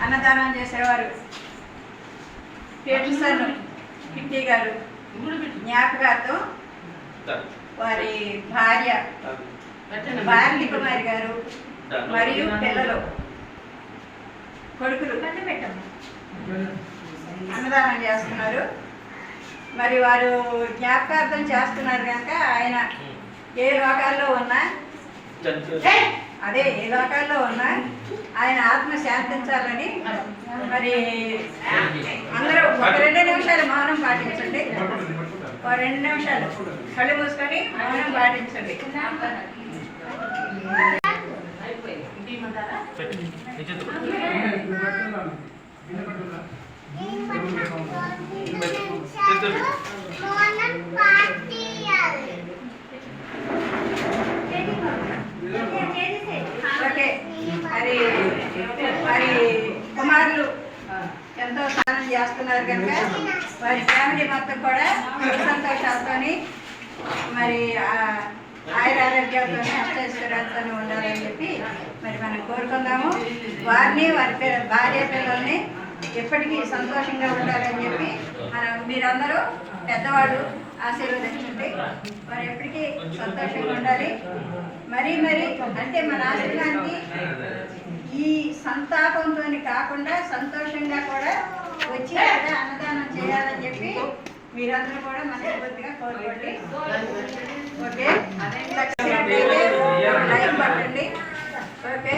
అన్నదానం చేసేవారు Pietersen kitty గారు జ్ఞాపకార్థం వారి భార్య భారతి కుమారి గారు మరియు పిల్లలు కొడుకులు అన్నదానం చేస్తున్నారు. మరి వారు జ్ఞాపకార్థం చేస్తున్నారు కనుక ఆయన ఏ లోకాల్లో ఉన్నా ఆయన ఆత్మ శాంతించాలని మరి అందరూ ఒక 2 నిమిషాలు మౌనం పాటించండి. ఒక 2 నిమిషాలు కళ్ళు మూసుకొని మౌనం పాటించండి. ఓకే, మరి వారి కుమారులు ఎంతో స్నానం చేస్తున్నారు కనుక వారి ఫ్యామిలీ మొత్తం కూడా సంతోషాలతో మరి ఆయురారోగ్యాలతో అష్టైశ్వర్యాలతో ఉండాలని చెప్పి మరి మనం కోరుకుందాము. వారిని వారి భార్య పిల్లల్ని ఎప్పటికీ సంతోషంగా ఉండాలని చెప్పి మీరందరూ పెద్దవాళ్ళు ఆశీర్వదించండి. వారు ఎప్పటికీ సంతోషంగా ఉండాలి. మరి అంటే మన ఆశ్రమానికి ఈ సంతాపంతో కాకుండా సంతోషంగా కూడా వచ్చి అక్కడ అన్నదానం చేయాలని చెప్పి మీరందరూ కూడా మనస్ఫూర్తిగా కోరుకోండి. ఓకే, లైక్ పట్టండి. ఓకే.